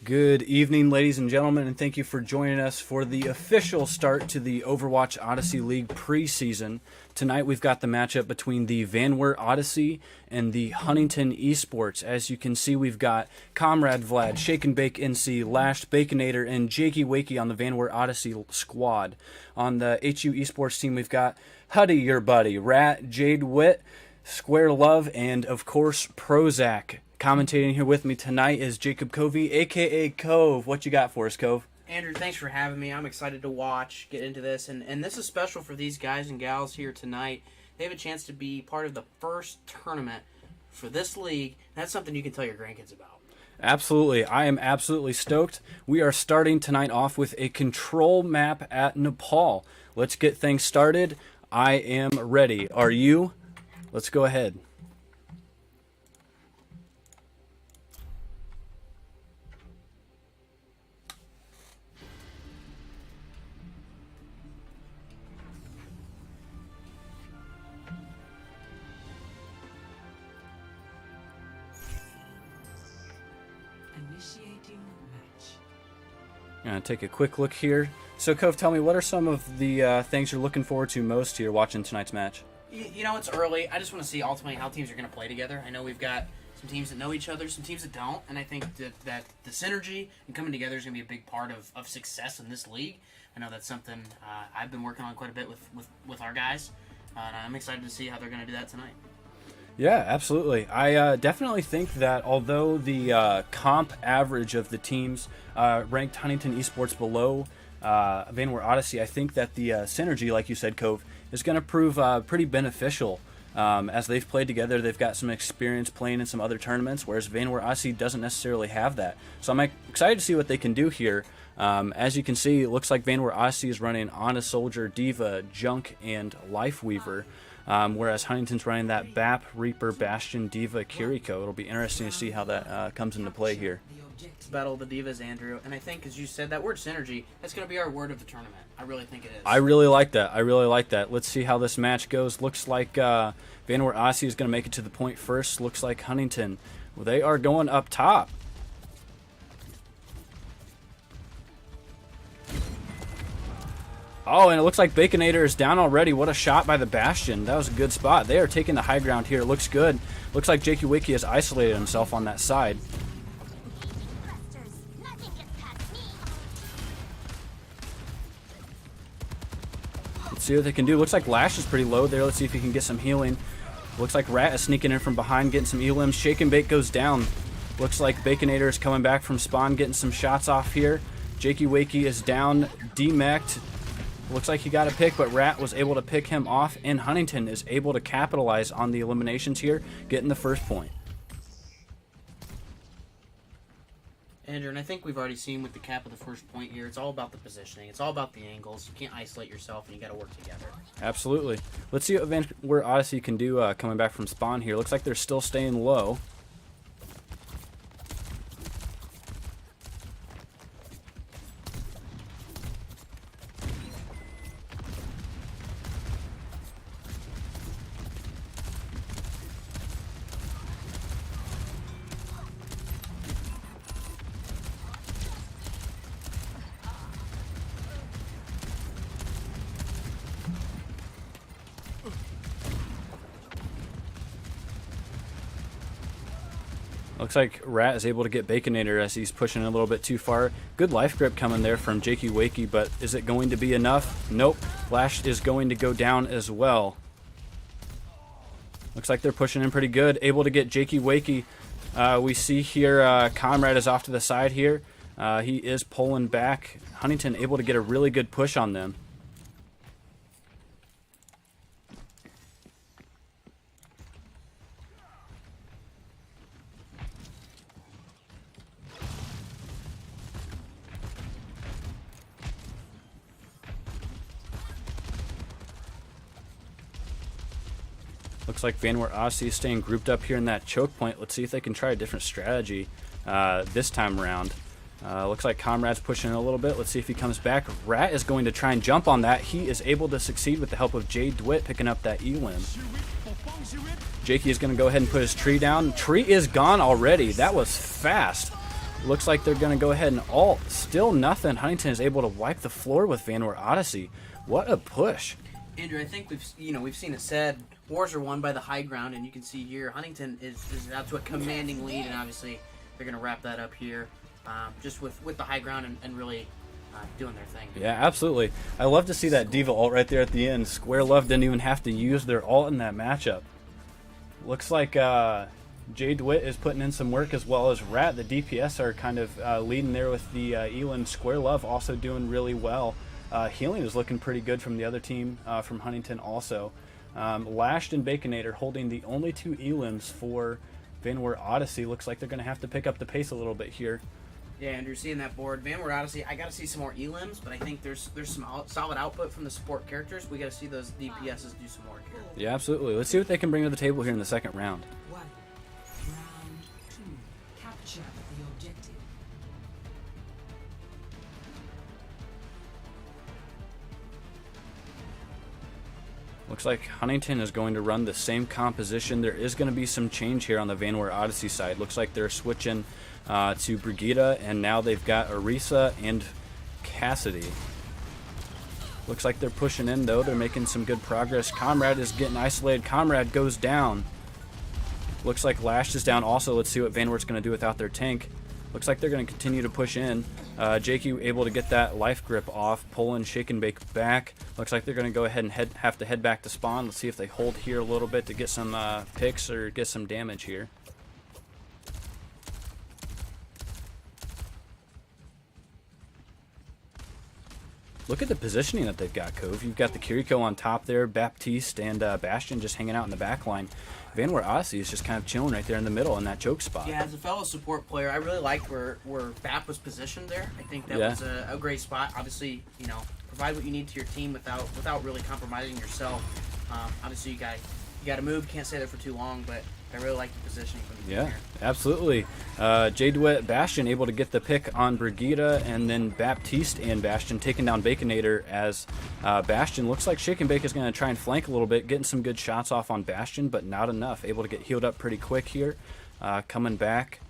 Good evening, ladies and gentlemen, and thank you for joining us for the official start to the Overwatch Odyssey League Preseason. Tonight we've got the matchup between the Vanware Odyssey and the Huntington ESports. As you can see, we've got Comrade Vlad, Shake and Bake NC, Lashed Baconator, and Jakey Wakey on the Vanware Odyssey squad. On the HU ESports team, we've got Huddy, your buddy, Rat, Jade Witt, Square Love, and of course Prozac. Commentating here with me tonight is Jacob Covey, a.k.a. Cove. What you got for us, Cove? Andrew, thanks for having me. I'm excited to watch, get into this, and this is special for these guys and gals here tonight. They have a chance to be part of the first tournament for this league. That's something you can tell your grandkids about. Absolutely. I am absolutely stoked. We are starting tonight off with a control map at Nepal. Let's get things started. I am ready. Are you? Let's go ahead. Gonna take a quick look here. So, Cove, tell me, what are some of the things you're looking forward to most here watching tonight's match? You know, it's early. I just want to see ultimately how teams are going to play together. I know we've got some teams that know each other, some teams that don't, and I think that the synergy and coming together is going to be a big part of success in this league. I know that's something I've been working on quite a bit with our guys, and I'm excited to see how they're going to do that tonight. Yeah, absolutely. I definitely think that although the comp average of the teams ranked Huntington ESports below Vanware Odyssey, I think that the synergy, like you said, Cove, is going to prove pretty beneficial. As they've played together, they've got some experience playing in some other tournaments, whereas Vanware Odyssey doesn't necessarily have that. So I'm excited to see what they can do here. As you can see, it looks like Vanware Odyssey is running Honest Soldier, Diva, Junk, and Lifeweaver. Whereas Huntington's running that BAP, Reaper, Bastion, Diva, Kiriko. It'll be interesting to see how that comes into play here. It's Battle of the Divas, Andrew, and I think, as you said, that word synergy, that's going to be our word of the tournament. I really think it is. I really like that. I really like that. Let's see how this match goes. Looks like Vanware Odyssey is going to make it to the point first. Looks like Huntington. Well, they are going up top. Oh, and it looks like Baconator is down already. What a shot by the Bastion. That was a good spot. They are taking the high ground here. It looks good. Looks like Jakey Wiki has isolated himself on that side. Let's see what they can do. Looks like Lash is pretty low there. Let's see if he can get some healing. Looks like Rat is sneaking in from behind, getting some elims. Shake and Bake goes down. Looks like Baconator is coming back from spawn, getting some shots off here. Jakey Wakey is down, demeched. Looks like he got a pick, but Rat was able to pick him off, and Huntington is able to capitalize on the eliminations here, getting the first point. Andrew, and I think we've already seen with the cap of the first point here, it's all about the positioning. It's all about the angles. You can't isolate yourself, and you got to work together. Absolutely. Let's see what Vanware Odyssey can do coming back from spawn here. Looks like they're still staying low. Looks like Rat is able to get Baconator as he's pushing a little bit too far. Good life grip coming there from Jakey Wakey, but is it going to be enough? Nope. Lash is going to go down as well. Looks like they're pushing in pretty good. Able to get Jakey Wakey. We see here Comrade is off to the side here. He is pulling back. Huntington able to get a really good push on them. Looks like Vanware Odyssey is staying grouped up here in that choke point. Let's see if they can try a different strategy this time around. Looks like Comrade's pushing a little bit. Let's see if he comes back. Rat is going to try and jump on that. He is able to succeed with the help of Jade DeWitt picking up that elim. Jakey is going to go ahead and put his tree down. Tree is gone already. That was fast. Looks like they're going to go ahead and ult. Still nothing. Huntington is able to wipe the floor with Vanwar Odyssey. What a push. Andrew, I think we've seen it said, wars are won by the high ground, and you can see here Huntington is out to a commanding lead, and obviously they're going to wrap that up here, just with the high ground and really doing their thing. Yeah, absolutely. I love to see that Diva ult right there at the end. Square Love didn't even have to use their ult in that matchup. Looks like Jay DeWitt is putting in some work, as well as Rat. The DPS are kind of leading there with the Elin. Square Love also doing really well. Healing is looking pretty good from the other team, from Huntington also. Lashed and Baconator holding the only 2 Elins for Vanwar Odyssey. Looks like they're going to have to pick up the pace a little bit here. Yeah, Andrew, seeing that board, Vanwar Odyssey, I got to see some more Elims, but I think there's some solid output from the support characters. We got to see those DPSs do some work here. Yeah, absolutely. Let's see what they can bring to the table here in the second round. Round 2. Capture the objective. Looks like Huntington is going to run the same composition. There is going to be some change here on the Vanwar Odyssey side. Looks like they're switching to Brigida, and now they've got Orisa and Cassidy. Looks like they're pushing in, though. They're making some good progress. Comrade is getting isolated. Comrade goes down. Looks like Lash is down also. Let's see what Vanwar's going to do without their tank. Looks like they're going to continue to push in. JQ able to get that life grip off, pulling Shake and Bake back. Looks like they're going to go ahead and have to head back to spawn. Let's see if they hold here a little bit to get some picks or get some damage here. Look at the positioning that they've got, Cove. You've got the Kiriko on top there, Baptiste and Bastion just hanging out in the back line. Vanwar Odyssey is just kind of chilling right there in the middle in that choke spot. Yeah, as a fellow support player, I really liked where Bap was positioned there. I think that was a great spot. Obviously, provide what you need to your team without really compromising yourself. Obviously, you got to move. Can't stay there for too long, but I really like the positioning from the team here. Absolutely. Jay DeWitt, Bastion able to get the pick on Brigida, and then Baptiste and Bastion taking down Baconator as Bastion looks like Shake and Bake is going to try and flank a little bit, getting some good shots off on Bastion, but not enough. Able to get healed up pretty quick here. Coming back.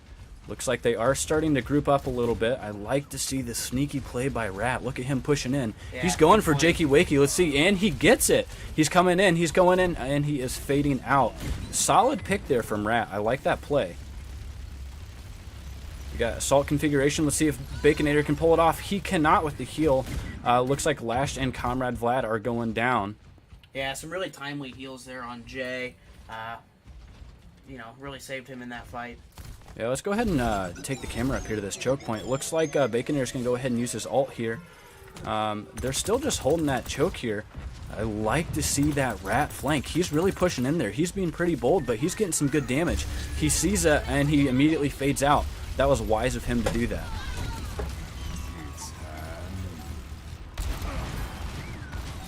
Looks like they are starting to group up a little bit. I like to see the sneaky play by Rat. Look at him pushing in. Yeah, he's going for Jakey Wakey. Let's see, and he gets it. He's coming in, he's going in, and he is fading out. Solid pick there from Rat. I like that play. We got assault configuration. Let's see if Baconator can pull it off. He cannot with the heal. Looks like Lash and Comrade Vlad are going down. Yeah, some really timely heals there on Jay. Really saved him in that fight. Yeah, let's go ahead and take the camera up here to this choke point. Looks like Baconator's going to go ahead and use his ult here. They're still just holding that choke here. I like to see that Rat flank. He's really pushing in there. He's being pretty bold, but he's getting some good damage. He sees it, and he immediately fades out. That was wise of him to do that.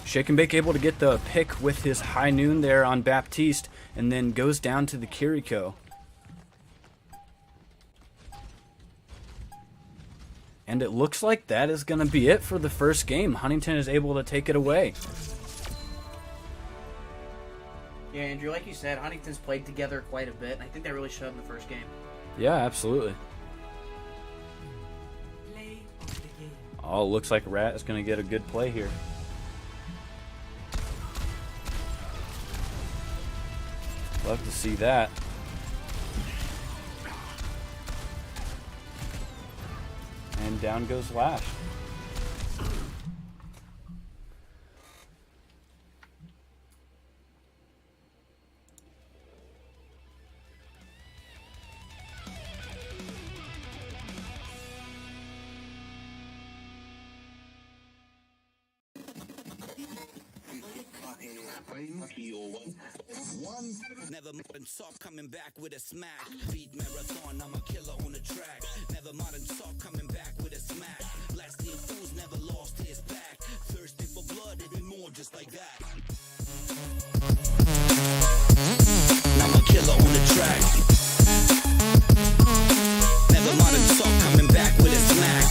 Shake and Bake able to get the pick with his high noon there on Baptiste, and then goes down to the Kiriko. And it looks like that is going to be it for the first game. Huntington is able to take it away. Yeah, Andrew, like you said, Huntington's played together quite a bit, and I think that really showed in the first game. Yeah, absolutely. Oh, looks like Rat is going to get a good play here. Love to see that. And down goes Lash. Never modern soft coming back with a smack. Beat marathon, I'm a killer on the track. Never modern soft coming back with a smack. Blasting fools never lost his back. Thirsty for blood, even more just like that. I'm a killer on the track. Never modern soft coming back with a smack.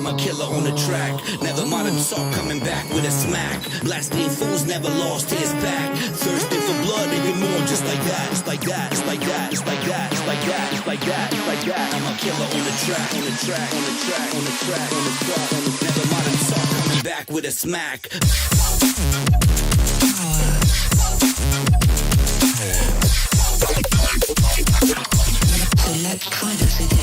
I'm a killer on the track. Never modern talk, coming back with a smack. Blasting fools, never lost his back. Thirsting for blood, even more, just like that. It's like that, it's like that, it's like that, it's like that, it's like that, it's like that. I'm a killer on the track, on the track, on the track, on the track, on the track, on the track. Never modern talk, coming back with a smack. So let's try this again.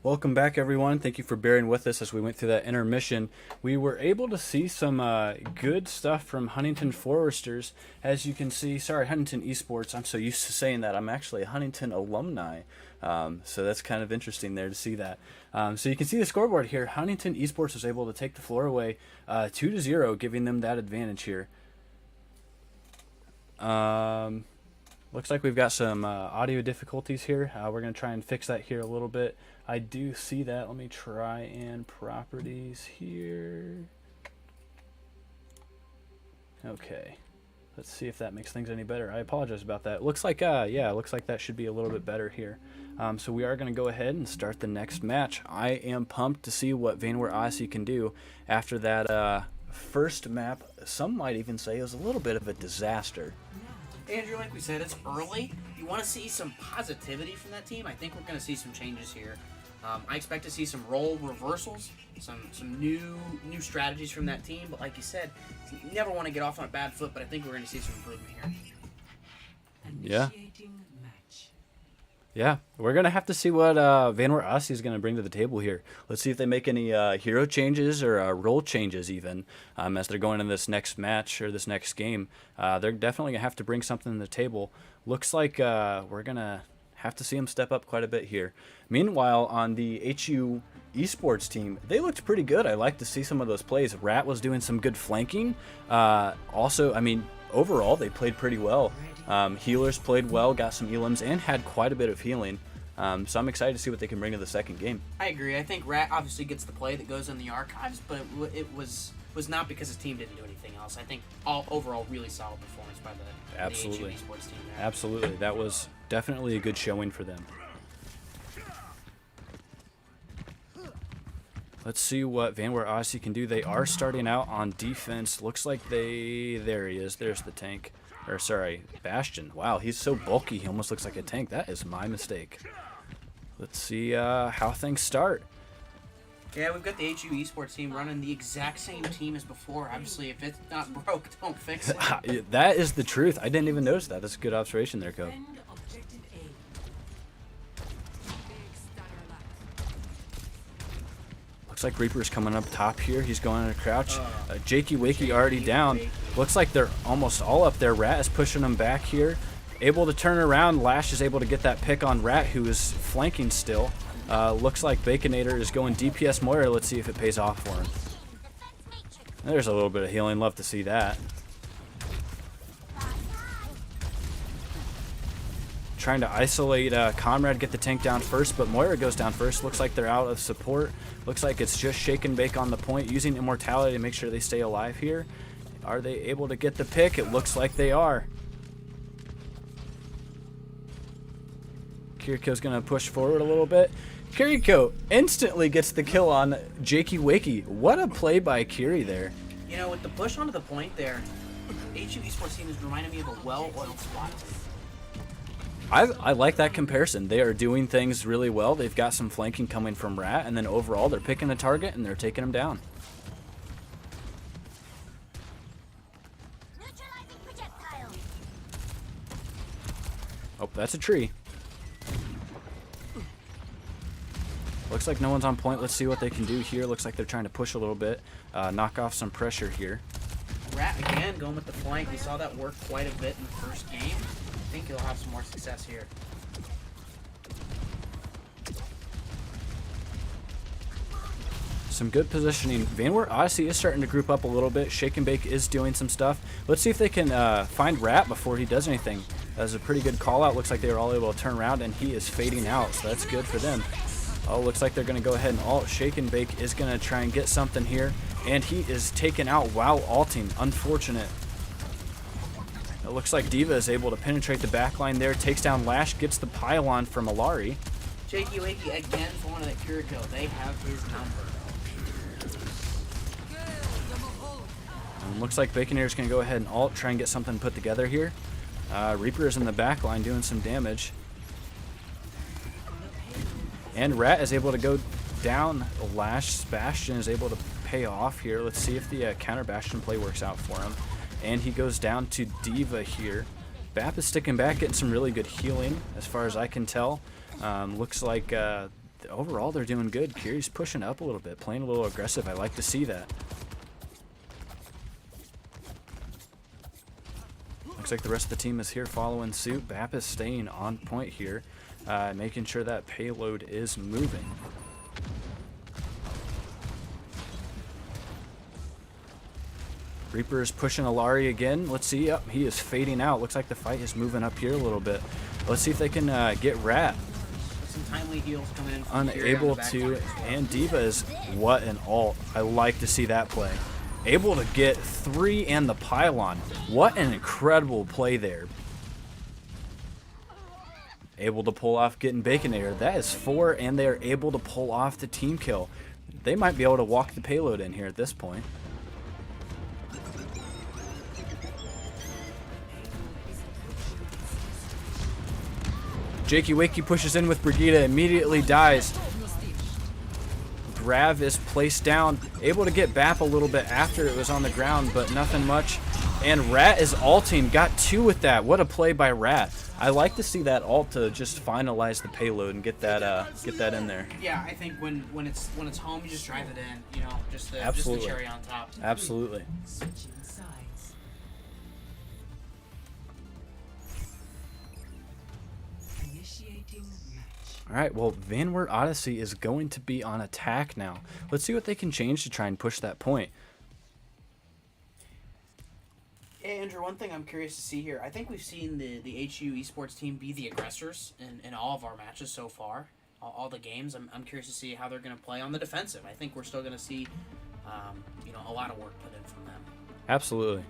Welcome back, everyone. Thank you for bearing with us as we went through that intermission. We were able to see some good stuff from Huntington Foresters. As you can see, sorry, Huntington Esports. I'm so used to saying that. I'm actually a Huntington alumni. So that's kind of interesting there to see that. So you can see the scoreboard here. Huntington Esports was able to take the floor away 2-0, giving them that advantage here. Looks like we've got some audio difficulties here. We're going to try and fix that here a little bit. I do see that. Let me try and properties here. Okay. Let's see if that makes things any better. I apologize about that. Looks like, yeah, looks like that should be a little bit better here. So we are going to go ahead and start the next match. I am pumped to see what Vanware Odyssey can do after that first map. Some might even say it was a little bit of a disaster. Andrew, like we said, it's early. You want to see some positivity from that team. I think we're going to see some changes here. I expect to see some role reversals, some new strategies from that team. But like you said, you never want to get off on a bad foot. But I think we're going to see some improvement here. Yeah. Yeah, we're going to have to see what Vanware Odyssey is going to bring to the table here. Let's see if they make any hero changes or role changes even as they're going in this next match or this next game. They're definitely going to have to bring something to the table. Looks like we're going to have to see them step up quite a bit here. Meanwhile, on the HU esports team, they looked pretty good. I like to see some of those plays. Rat was doing some good flanking. Also, I mean, overall, they played pretty well. Healers played well, got some elims, and had quite a bit of healing. So I'm excited to see what they can bring to the second game. I agree. I think Rat obviously gets the play that goes in the archives, but it was not because his team didn't do anything else. I think overall really solid performance by the HU esports team there. Absolutely. That was definitely a good showing for them. Let's see what Vanware Odyssey can do. They are starting out on defense. Looks like there he is. There's the tank. Or sorry, Bastion. Wow, he's so bulky, he almost looks like a tank. That is my mistake. Let's see how things start. Yeah, we've got the HU esports team running the exact same team as before. Obviously, if it's not broke, don't fix it. That is the truth. I didn't even notice that. That's a good observation there, Co. Looks like Reaper's coming up top here. He's going in a crouch. Jakey Wakey already down. Looks like they're almost all up there. Rat is pushing them back here. Able to turn around. Lash is able to get that pick on Rat, who is flanking still. Looks like Baconator is going DPS Moira. Let's see if it pays off for him. There's a little bit of healing. Love to see that. Trying to isolate Conrad, get the tank down first, but Moira goes down first. Looks like they're out of support. Looks like it's just Shake and Bake on the point, using Immortality to make sure they stay alive here. Are they able to get the pick? It looks like they are. Kiriko's going to push forward a little bit. Kiriko instantly gets the kill on Jakey Wakey. What a play by Kiri there. You know, with the push onto the point there, HU esports team is reminding me of a well-oiled SWAT team. I like that comparison. They are doing things really well. They've got some flanking coming from Rat, and then overall they're picking the target and they're taking him down. Oh, that's a tree. Looks like no one's on point. Let's see what they can do here. Looks like they're trying to push a little bit, knock off some pressure here. Rat again going with the flank. We saw that work quite a bit in the first game. I think he'll have some more success here. Some good positioning. Vanware Odyssey is starting to group up a little bit. Shake and Bake is doing some stuff. Let's see if they can find Rat before he does anything. That was a pretty good call out. Looks like they were all able to turn around, and he is fading out, so that's good for them. Oh, looks like they're going to go ahead and ult. Shake and Bake is going to try and get something here, and he is taken out while ulting. Unfortunate. It looks like D.Va is able to penetrate the backline there, takes down Lash, gets the pylon from Alari. Jakey Wakey again for one of the Kiriko. They have his number. And looks like Baconator is going to go ahead and ult, try and get something put together here. Reaper is in the backline doing some damage. And Rat is able to go down. Lash Bastion is able to pay off here. Let's see if the counter Bastion play works out for him. And he goes down to D.Va here. Bap is sticking back, getting some really good healing as far as I can tell. Looks like overall they're doing good. Kiri's pushing up a little bit, playing a little aggressive. I like to see that. Looks like the rest of the team is here following suit. Bap is staying on point here, making sure that payload is moving. Reaper is pushing Alari again. Let's see. Yep, he is fading out. Looks like the fight is moving up here a little bit. Let's see if they can get Rat. Some timely heals coming in. From Unable to, and D.Va is, what an ult. I like to see that play. Able to get 3 and the pylon. What an incredible play there. Able to pull off getting Baconator. That is 4, and they are able to pull off the team kill. They might be able to walk the payload in here at this point. Jakey Wakey pushes in with Brigida, immediately dies. Grav is placed down, able to get Bap a little bit after it was on the ground, but nothing much. And Rat is ulting, got 2 with that. What a play by Rat. I like to see that ult to just finalize the payload and get that in there. Yeah, I think when it's home, you just drive it in. You know, just the cherry on top. Absolutely. All right, well, Vanward Odyssey is going to be on attack now. Let's see what they can change to try and push that point. Hey, Andrew, one thing I'm curious to see here, I think we've seen the HU esports team be the aggressors in all of our matches so far, all the games. I'm curious to see how they're going to play on the defensive. I think we're still going to see, a lot of work put in from them. Absolutely.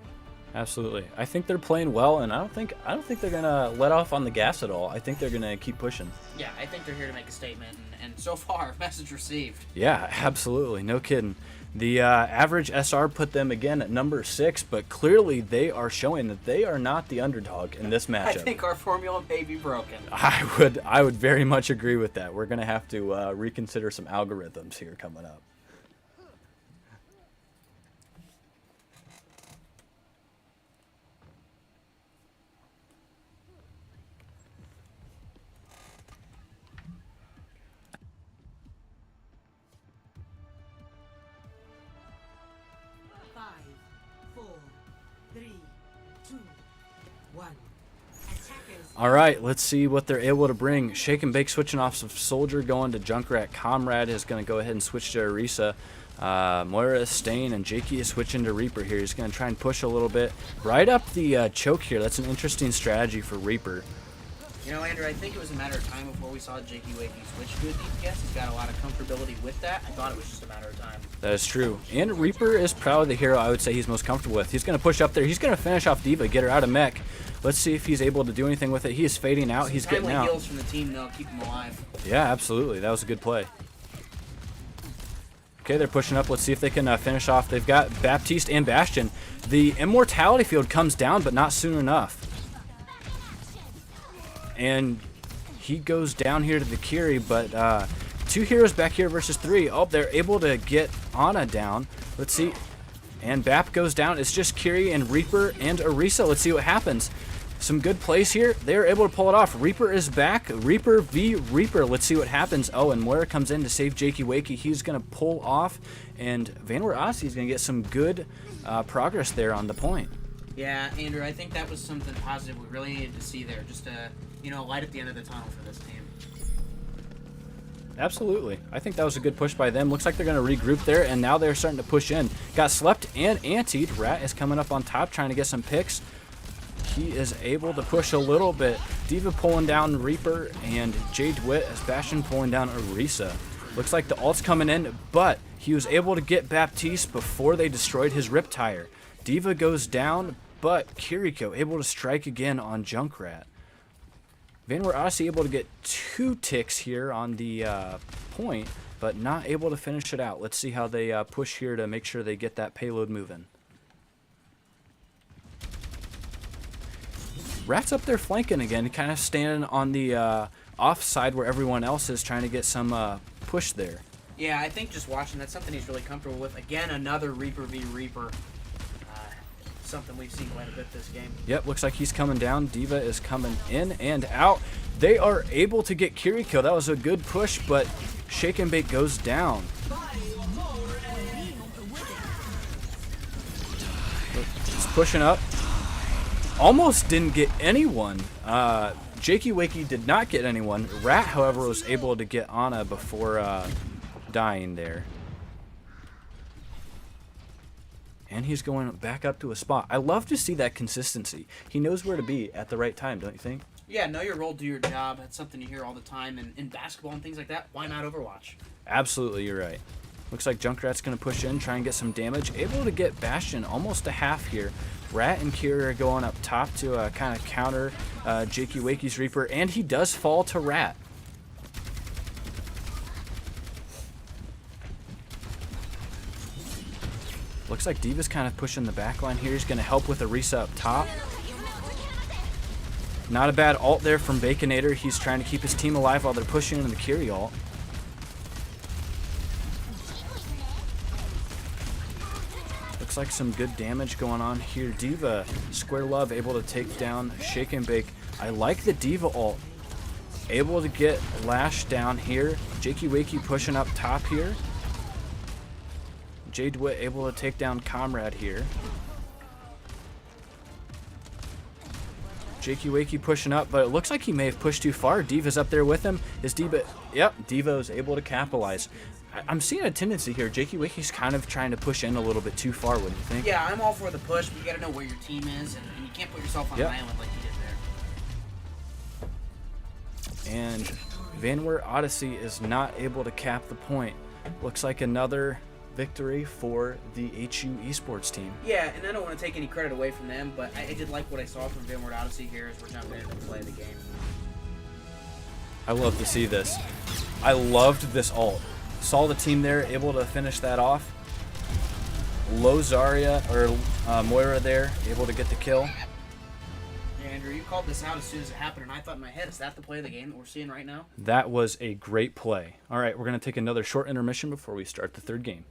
Absolutely. I think they're playing well, and I don't think they're gonna let off on the gas at all. I think they're gonna keep pushing. Yeah, I think they're here to make a statement, and so far, message received. Yeah, absolutely. No kidding. The average SR put them again at number 6, but clearly they are showing that they are not the underdog in this matchup. I think our formula may be broken. I would very much agree with that. We're gonna have to reconsider some algorithms here coming up. All right, let's see what they're able to bring. Shake and Bake switching off some Soldier, going to Junkrat. Comrade is going to go ahead and switch to Orisa. Moira is staying, and Jakey is switching to Reaper here. He's going to try and push a little bit. Right up the choke here. That's an interesting strategy for Reaper. You know, Andrew, I think it was a matter of time before we saw Jakey Wakey switch to a DPS. He's got a lot of comfortability with that. I thought it was just a matter of time. That is true. And Reaper is probably the hero I would say he's most comfortable with. He's going to push up there. He's going to finish off D.Va, get her out of mech. Let's see if he's able to do anything with it. He is fading out. He's getting out. Heals from the team, though, keep him alive. Yeah, absolutely. That was a good play. Okay, they're pushing up. Let's see if they can finish off. They've got Baptiste and Bastion. The Immortality field comes down, but not soon enough. And he goes down here to the Kiri, but 2 heroes back here versus 3. Oh, they're able to get Ana down. Let's see. And Bap goes down. It's just Kiri and Reaper and Orisa. Let's see what happens. Some good plays here. They're able to pull it off. Reaper is back. Reaper v Reaper. Let's see what happens. Oh, and Moira comes in to save Jakey Wakey. He's going to pull off, and Vanward Odyssey is going to get some good progress there on the point. Yeah, Andrew, I think that was something positive we really needed to see there. Just a light at the end of the tunnel for this team. Absolutely. I think that was a good push by them. Looks like they're going to regroup there, and now they're starting to push in. Got slept and antied. Rat is coming up on top trying to get some picks. He is able to push a little bit. D.Va pulling down Reaper, and Jade DeWitt as Bastion pulling down Orisa. Looks like the ult's coming in, but he was able to get Baptiste before they destroyed his Rip Tire. D.Va goes down, but Kiriko able to strike again on Junkrat. Vanward Odyssey able to get 2 ticks here on the point, but not able to finish it out. Let's see how they push here to make sure they get that payload moving. Rat's up there flanking again, kind of standing on the off side where everyone else is, trying to get some push there. Yeah, I think just watching, that's something he's really comfortable with. Again, another Reaper v Reaper. Something we've seen quite a bit this game. Yep, looks like he's coming down. D.Va is coming in and out. They are able to get Kiriko. That was a good push, but Shake and Bake goes down. He's pushing up. Almost didn't get anyone. Jakey Wakey did not get anyone. Rat, however, was able to get Ana before dying there. And he's going back up to a spot. I love to see that consistency. He knows where to be at the right time, don't you think? Yeah, know your role, do your job. That's something you hear all the time. And in basketball and things like that, why not Overwatch? Absolutely, you're right. Looks like Junkrat's going to push in, try and get some damage. Able to get Bastion almost a half here. Rat and Kira are going up top to kind of counter Jakey Wakey's Reaper. And he does fall to Rat. Looks like D.Va's kind of pushing the back line here. He's going to help with Orisa up top. Not a bad ult there from Baconator. He's trying to keep his team alive while they're pushing into the Kiri ult. Looks like some good damage going on here. D.Va, Square Love able to take down Shake and Bake. I like the D.Va ult. Able to get Lash down here. Jakey Wakey pushing up top here. Jade Witt able to take down Comrade here. Jakey Wakey pushing up, but it looks like he may have pushed too far. D.Va's up there with him. Is D.Va... Yep, D.Va is able to capitalize. I'm seeing a tendency here. Jakey Wakey's kind of trying to push in a little bit too far, wouldn't you think? Yeah, I'm all for the push, but you got to know where your team is, and you can't put yourself on an island like you did there. And Vanware Odyssey is not able to cap the point. Looks like another victory for the HU Esports team. Yeah, and I don't want to take any credit away from them, but I did like what I saw from Vanward Odyssey here as we're jumping into play the game. I love to see this. I loved this ult. Saw the team there able to finish that off. Low Zarya, or Moira there, able to get the kill. Yeah, Andrew, you called this out as soon as it happened, and I thought in my head, is that the play of the game that we're seeing right now? That was a great play. All right, we're going to take another short intermission before we start the third game.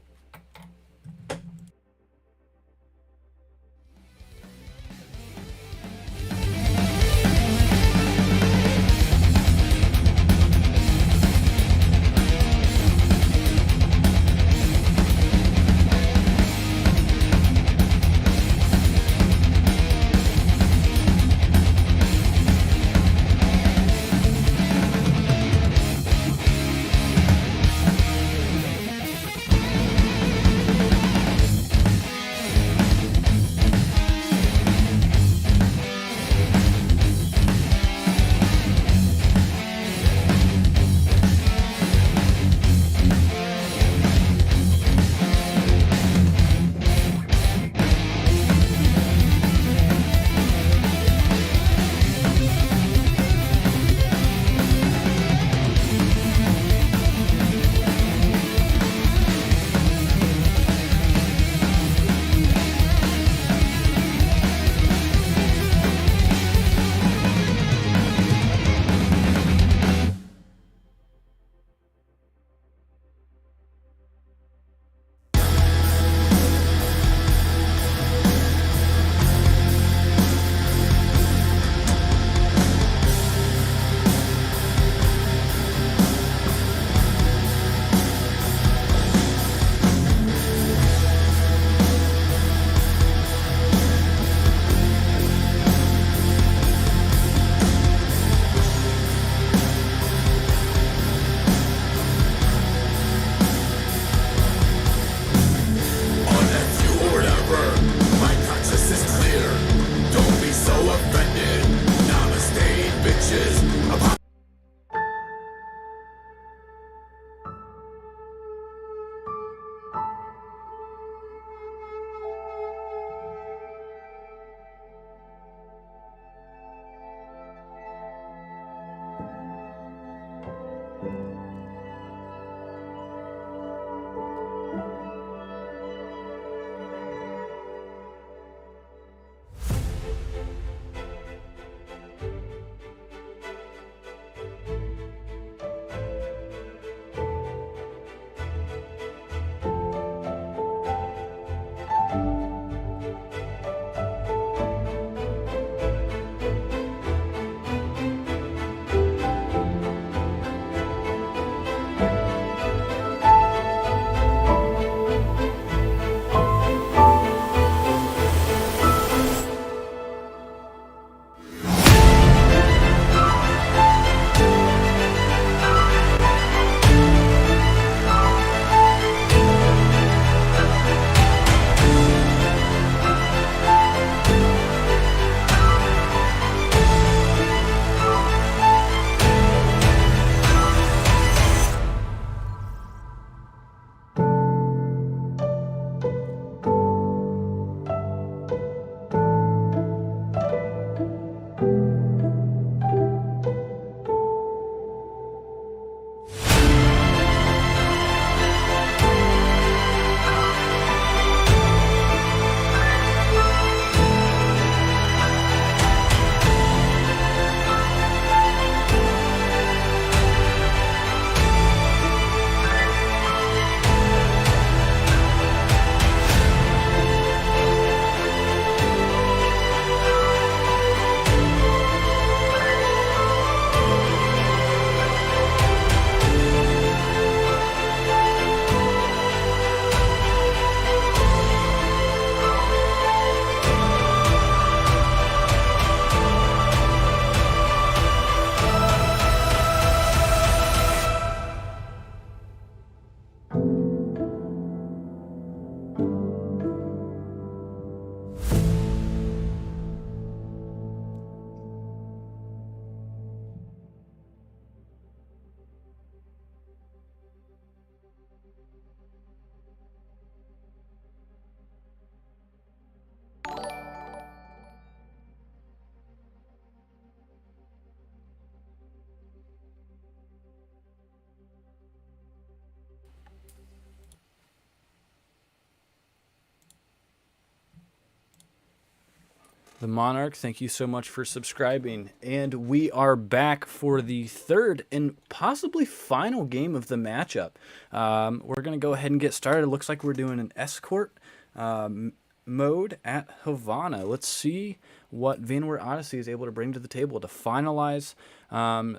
The Monarch, thank you so much for subscribing. And we are back for the third and possibly final game of the matchup. We're going to go ahead and get started. It looks like we're doing an escort mode at Havana. Let's see what Vanward Odyssey is able to bring to the table to finalize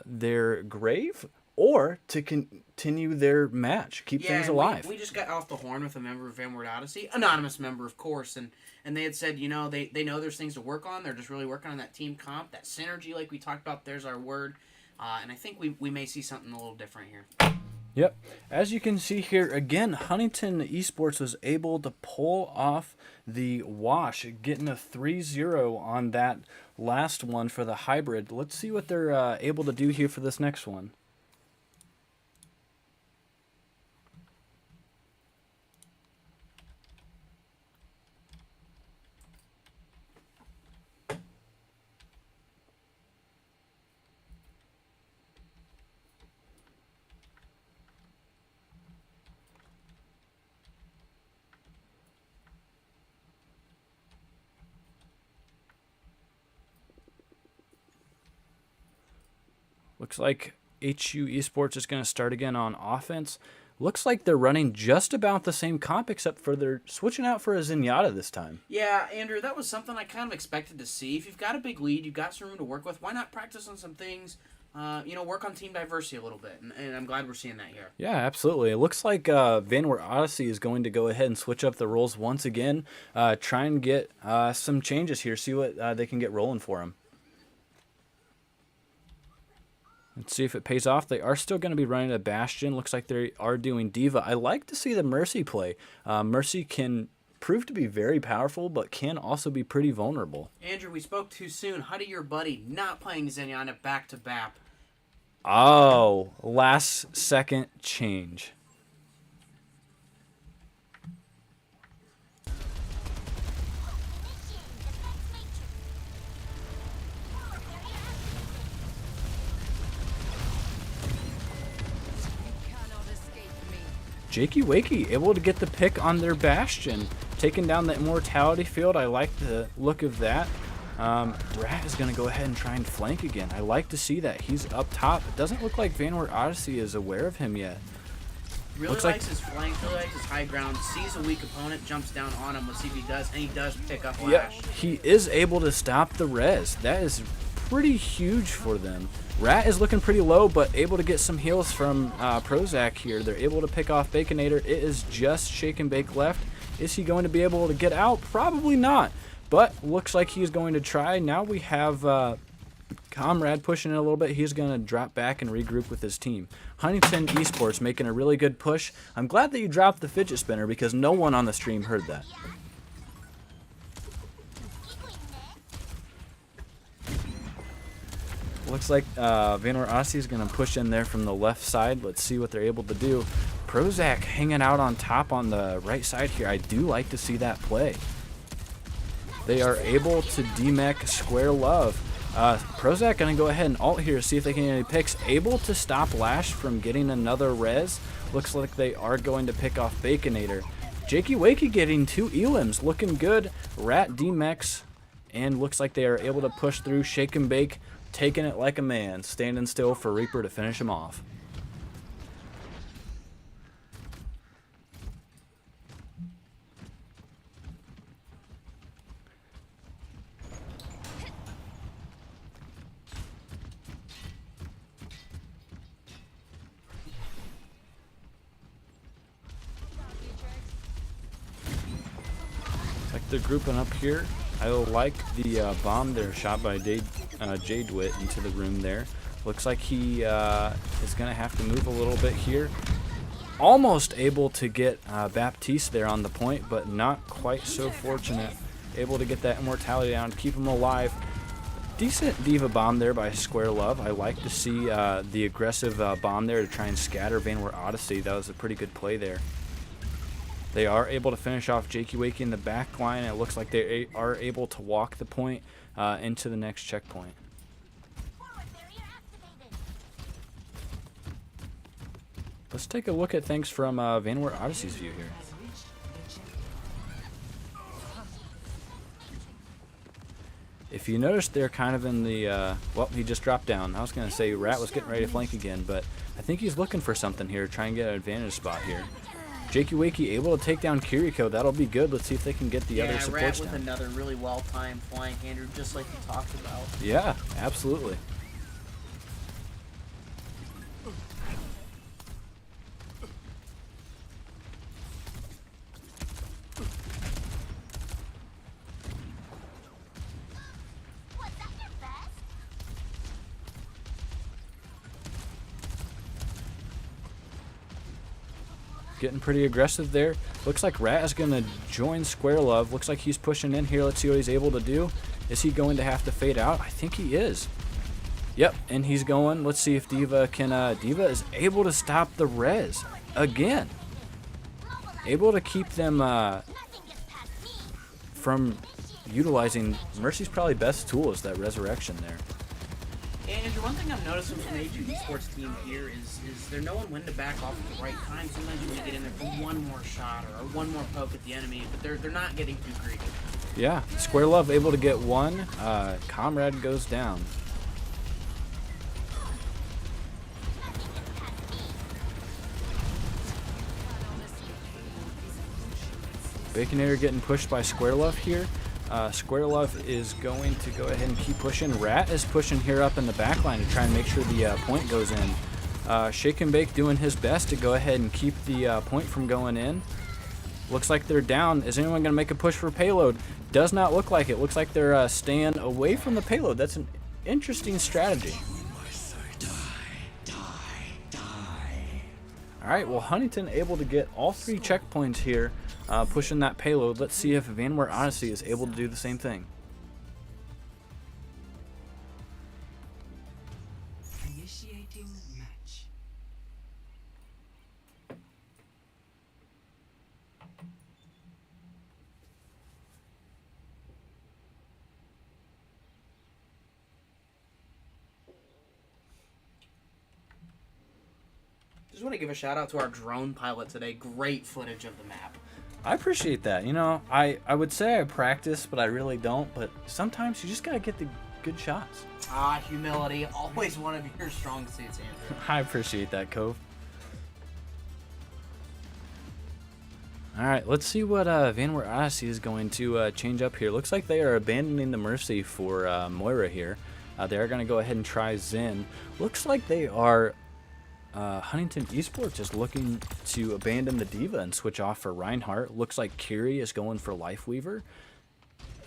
their grave or to continue their match, keep things alive. We just got off the horn with a member of Vanward Odyssey, anonymous member, of course, and they had said, you know, they know there's things to work on. They're just really working on that team comp, that synergy, like we talked about. There's our word, and I think we may see something a little different here. Yep. As you can see here, again, Huntington Esports was able to pull off the wash, getting a 3-0 on that last one for the hybrid. Let's see what they're able to do here for this next one. Looks like HU Esports is going to start again on offense. Looks like they're running just about the same comp, except for they're switching out for a Zenyatta this time. Yeah, Andrew, that was something I kind of expected to see. If you've got a big lead, you've got some room to work with, why not practice on some things, work on team diversity a little bit, and I'm glad we're seeing that here. Yeah, absolutely. It looks like Vanward Odyssey is going to go ahead and switch up the roles once again, try and get some changes here, see what they can get rolling for them. Let's see if it pays off. They are still going to be running a Bastion. Looks like they are doing Diva. I like to see the Mercy play. Mercy can prove to be very powerful, but can also be pretty vulnerable. Andrew, we spoke too soon. How did your buddy not playing Zenyatta back-to-back? Oh, last second change. Jakey Wakey able to get the pick on their Bastion, taking down the Immortality field. I like the look of that. Rat is going to go ahead and try and flank again. I like to see that. He's up top. It doesn't look like Vanward Odyssey is aware of him yet. Really likes his flank, really likes his high ground, sees a weak opponent, jumps down on him. Let's see if he does, and he does pick up Lash. Yep, he is able to stop the res. That is pretty huge for them. Rat is looking pretty low, but able to get some heals from Prozac here. They're able to pick off Baconator. It is just Shake and Bake left. Is he going to be able to get out? Probably not, but looks like he's going to try. Now we have Comrade pushing it a little bit. He's going to drop back and regroup with his team. Huntington Esports making a really good push. I'm glad that you dropped the fidget spinner because no one on the stream heard that. Looks like Vanward Odyssey is going to push in there from the left side. Let's see what they're able to do. Prozac hanging out on top on the right side here. I do like to see that play. They are able to demech Square Love. Prozac going to go ahead and ult here, see if they can get any picks. Able to stop Lash from getting another res. Looks like they are going to pick off Baconator. Jakey Wakey getting 2 elims. Looking good. Rat demechs. And looks like they are able to push through. Shake and Bake. Taking it like a man, standing still for Reaper to finish him off. Looks like they're grouping up here. I like the bomb there shot by Jadewit into the room there. Looks like he is going to have to move a little bit here. Almost able to get Baptiste there on the point, but not quite so fortunate. Able to get that Immortality down, keep him alive. Decent Diva bomb there by Square Love. I like to see the aggressive bomb there to try and scatter Vanward Odyssey. That was a pretty good play there. They are able to finish off Jakey Wakey in the back line. It looks like they are able to walk the point into the next checkpoint. Let's take a look at things from Vanward Odyssey's view here. If you notice, they're kind of in the, well, he just dropped down. I was going to say Rat was getting ready to flank again, but I think he's looking for something here, try and get an advantage spot here. Jakey Wakey able to take down Kiriko. That'll be good. Let's see if they can get the other supports Rat with down. another really well-timed flank, Andrew, just like you talked about. Yeah, absolutely. Getting pretty aggressive there. Looks like Rat is going to join Square Love. Looks like he's pushing in here. Let's see what he's able to do. Is he going to have to fade out? I think he is. Yep, and he's going. Let's see if Diva can... Diva is able to stop the res again. Able to keep them from utilizing... Mercy's probably best tool is that resurrection there. Andrew, one thing I'm noticing from the A2 Esports team here is they're knowing when to back off at the right time. Sometimes you want to get in there for one more shot or one more poke at the enemy, but they're not getting too greedy. Yeah, Square Love able to get one. Comrade goes down. Baconator getting pushed by Square Love here. Square Love is going to go ahead and keep pushing. Rat is pushing here up in the back line to try and make sure the point goes in. Shake and Bake doing his best to go ahead and keep the point from going in. Looks like they're down. Is anyone going to make a push for payload? Does not look like it. Looks like they're staying away from the payload. That's an interesting strategy. Alright, well, Huntington able to get all 3 checkpoints here. Pushing that payload. Let's see if Vanware Odyssey is able to do the same thing. Initiating match. Just want to give a shout out to our drone pilot today. Great footage of the map. I appreciate that. You know, I would say I practice, but I really don't. But sometimes you just got to get the good shots. Humility. Always one of your strong suits, Andrew. I appreciate that, Cove. All right, let's see what Vanware Odyssey is going to change up here. Looks like they are abandoning the Mercy for Moira here. They are going to go ahead and try Zen. Looks like they are... Huntington Esports is looking to abandon the Diva and switch off for Reinhardt. Looks like Kiri is going for Lifeweaver.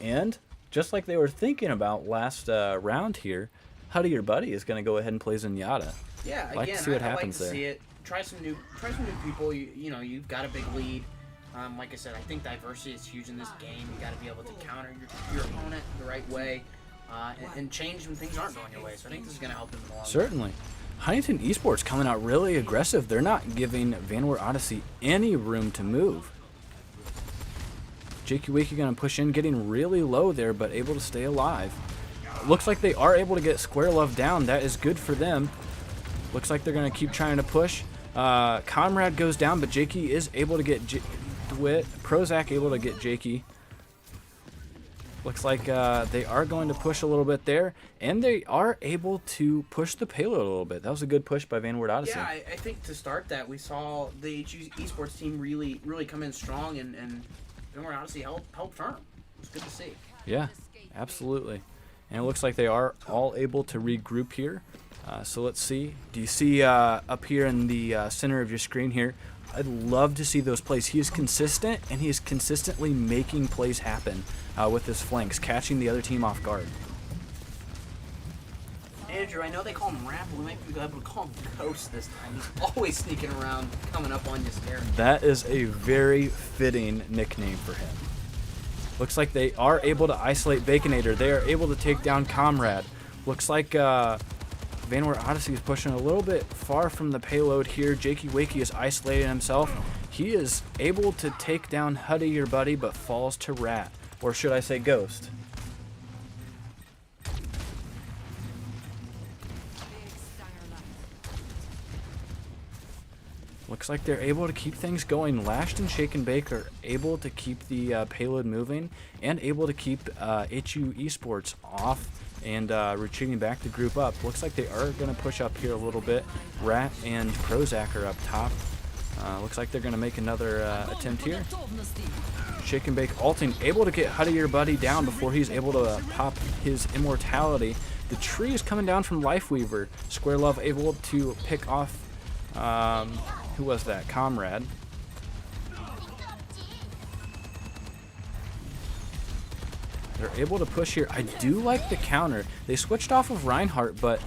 And just like they were thinking about last round here, Huddy Your Buddy is going to go ahead and play Zenyatta. Yeah, Like again, to see what I happens like to there. see it. Try some new people. You know, you've got a big lead. Like I said, I think diversity is huge in this game. You got to be able to counter your opponent the right way and change when things aren't going your way. So I think this is going to help them in the long run. Certainly. Huntington Esports coming out really aggressive. They're not giving Vanware Odyssey any room to move. Jakey Wakey going to push in, getting really low there, but able to stay alive. Looks like they are able to get Square Love down. That is good for them. Looks like they're going to keep trying to push. Comrade goes down, but Jakey is able to get Prozac able to get Jakey. Looks like they are going to push a little bit there, and they are able to push the payload a little bit. That was a good push by Vanward Odyssey. Yeah, I think to start that, we saw the esports team really come in strong, and Vanward Odyssey held firm. It's good to see. Yeah, absolutely. And it looks like they are all able to regroup here. So let's see. Do you see up here in the center of your screen here? I'd love to see those plays. He is consistent, and he is consistently making plays happen with his flanks, catching the other team off guard. Andrew, I know they call him Rap, but we might be able to call him Ghost this time. He's always sneaking around, coming up on you, scaring you. That is a very fitting nickname for him. Looks like they are able to isolate Baconator. They are able to take down Comrade. Looks like Vanware Odyssey is pushing a little bit far from the payload here. Jakey Wakey is isolating himself. He is able to take down Huddy Your Buddy, but falls to Rat. Or should I say Ghost? Looks like they're able to keep things going. Lashed and Shake and Bake are able to keep the payload moving and able to keep HU Esports off and retreating back to group up. Looks like they are going to push up here a little bit. Rat and Prozac are up top. Looks like they're going to make another attempt here. Shake and Bake ulting, able to get Huddy Your Buddy down before he's able to pop his immortality. The tree is coming down from Lifeweaver. Square Love able to pick off, who was that? Comrade. They're able to push here. I do like the counter. They switched off of Reinhardt, but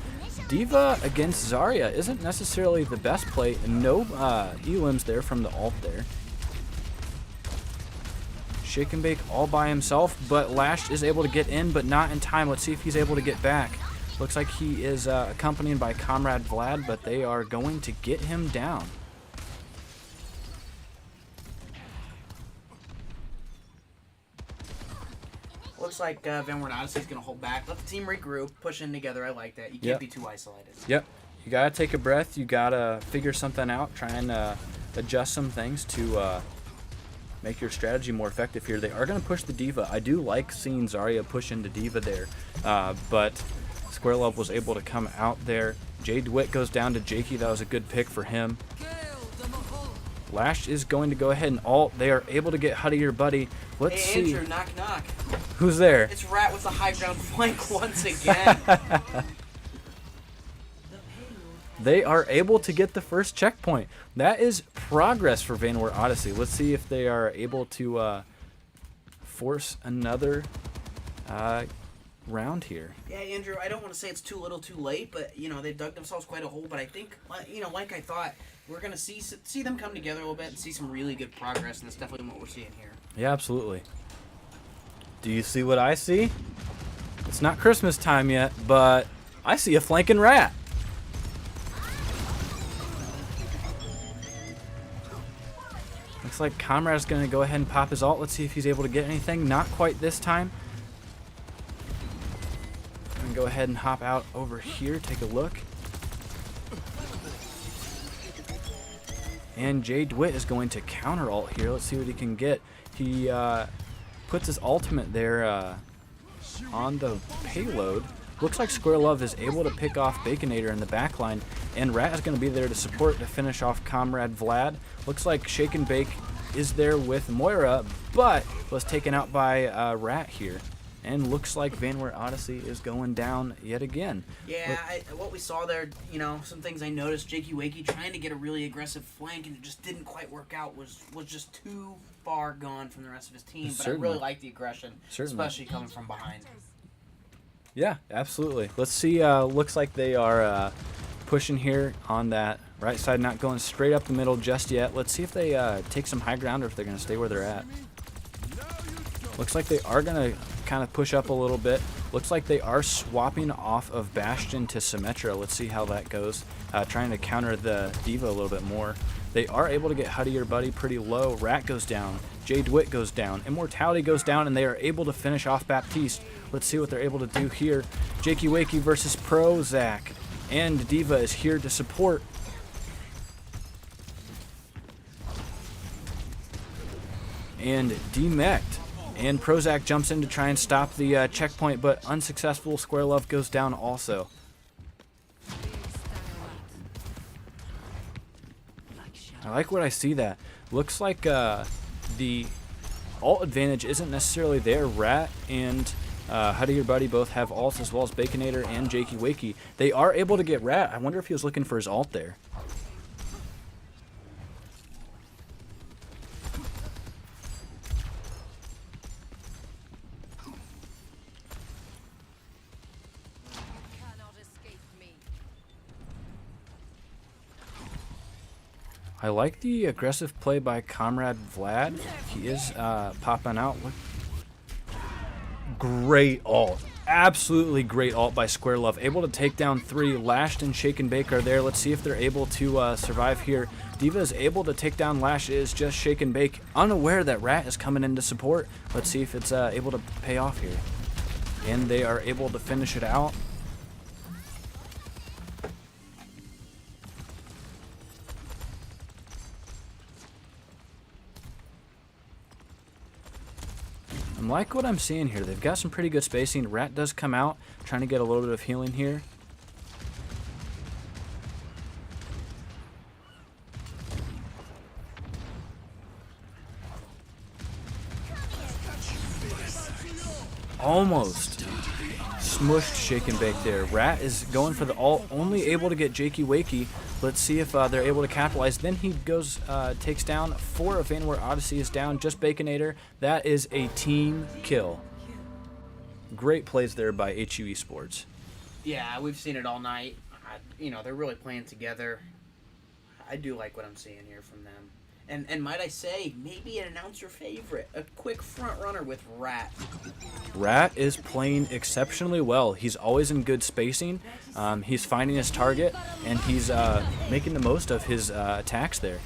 D.Va against Zarya isn't necessarily the best play. No elims there from the ult there. Shake and Bake all by himself, but Lashed is able to get in, but not in time. Let's see if he's able to get back. Looks like he is accompanied by Comrade Vlad, but they are going to get him down. Looks like Vanward Odyssey is going to hold back. Let the team regroup, push in together. I like that. You can't be too isolated. Yep. You got to take a breath. You got to figure something out. Try and adjust some things to make your strategy more effective here. They are going to push the D.Va. I do like seeing Zarya push into D.Va there, but Square Love was able to come out there. Jay DeWitt goes down to Jakey. That was a good pick for him. Lash is going to go ahead and ult. They are able to get Huddy Your Buddy. Let's see. Andrew, knock. Who's there? It's Rat with the high ground flank once again. They are able to get the first checkpoint. That is progress for Vanward Odyssey. Let's see if they are able to force another round here. Yeah, Andrew, I don't want to say it's too little too late, but, you know, they've dug themselves quite a hole. But I think, you know, like I thought, we're going to see them come together a little bit and see some really good progress, and that's definitely what we're seeing here. Yeah, absolutely. Do you see what I see? It's not Christmas time yet, but I see a flanking Rat. Looks like Comrade's going to go ahead and pop his ult. Let's see if he's able to get anything. Not quite this time. I'm going to go ahead and hop out over here, take a look. And Jay DeWitt is going to counter ult here. Let's see what he can get. He puts his ultimate there on the payload. Looks like Square Love is able to pick off Baconator in the backline, and Rat is going to be there to support to finish off Comrade Vlad. Looks like Shake and Bake is there with Moira, but was taken out by Rat here. And looks like Vanward Odyssey is going down yet again. Yeah, what we saw there, you know, some things I noticed. Jakey Wakey trying to get a really aggressive flank, and it just didn't quite work out. Was just too far gone from the rest of his team. But Certainly. I really like the aggression, especially coming from behind. Yeah, absolutely. Let's see. Looks like they are pushing here on that right side, not going straight up the middle just yet. Let's see if they take some high ground or if they're going to stay where they're at. Looks like they are going to kind of push up a little bit. Looks like they are swapping off of Bastion to Symmetra. Let's see how that goes. Trying to counter the D.Va a little bit more. They are able to get Huddy Your Buddy pretty low. Rat goes down. Jay DeWitt goes down. Immortality goes down, and they are able to finish off Baptiste. Let's see what they're able to do here. Jakey Wakey versus Prozac. And D.Va is here to support. And demeched. And Prozac jumps in to try and stop the checkpoint, but unsuccessful. Square Love goes down also. I like what I see that. Looks like the ult advantage isn't necessarily there. Rat and Huddy Your Buddy both have ults, as well as Baconator and Jakey Wakey. They are able to get Rat. I wonder if he was looking for his ult there. I like the aggressive play by Comrade Vlad. He is popping out. Great ult. Absolutely great ult by Square Love. Able to take down 3. Lashed and Shake and Bake are there. Let's see if they're able to survive here. D.Va is able to take down Lash. It is just Shake and Bake. Unaware that Rat is coming in to support. Let's see if it's able to pay off here. And they are able to finish it out. I'm like what I'm seeing here. They've got some pretty good spacing. Rat does come out, trying to get a little bit of healing here. Almost smushed Shake and Bake there. Rat is going for the ult, only able to get Jakey Wakey. Let's see if they're able to capitalize. Then he goes, takes down 4 of Vanward Odyssey is down, just Baconator. That is a team kill. Great plays there by HU Esports. Yeah, we've seen it all night. They're really playing together. I do like what I'm seeing here from them. And might I say, maybe an announcer favorite, a quick front runner with Rat. Rat is playing exceptionally well. He's always in good spacing. He's finding his target, and he's making the most of his attacks there.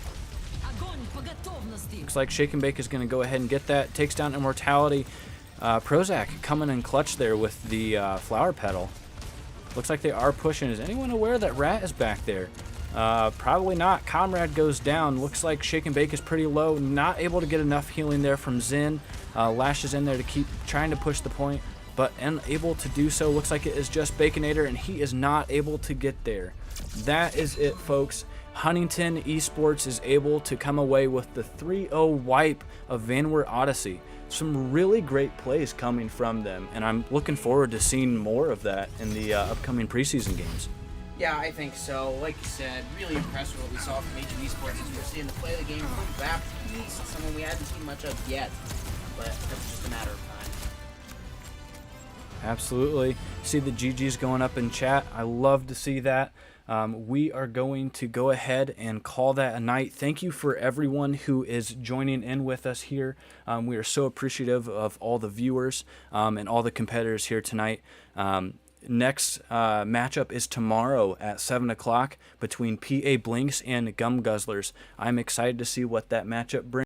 Looks like Shake and Bake is going to go ahead and get that. Takes down Immortality. Prozac coming in clutch there with the Flower Petal. Looks like they are pushing. Is anyone aware that Rat is back there? Probably not. Comrade goes down. Looks like Shake and Bake is pretty low. Not able to get enough healing there from Zin. Lashes in there to keep trying to push the point, but unable to do so. Looks like it is just Baconator, and he is not able to get there. That is it, folks. Huntington Esports is able to come away with the 3-0 wipe of Vanward Odyssey. Some really great plays coming from them, and I'm looking forward to seeing more of that in the upcoming preseason games. Yeah, I think so. Like you said, really impressed with what we saw from HU Esports as we're seeing the play of the game from Baptiste, someone we hadn't seen much of yet, but that's just a matter of time. Absolutely. See the GGs going up in chat. I love to see that. We are going to go ahead and call that a night. Thank you for everyone who is joining in with us here. We are so appreciative of all the viewers and all the competitors here tonight. Next matchup is tomorrow at 7 o'clock between PA Blinks and Gum Guzzlers. I'm excited to see what that matchup brings.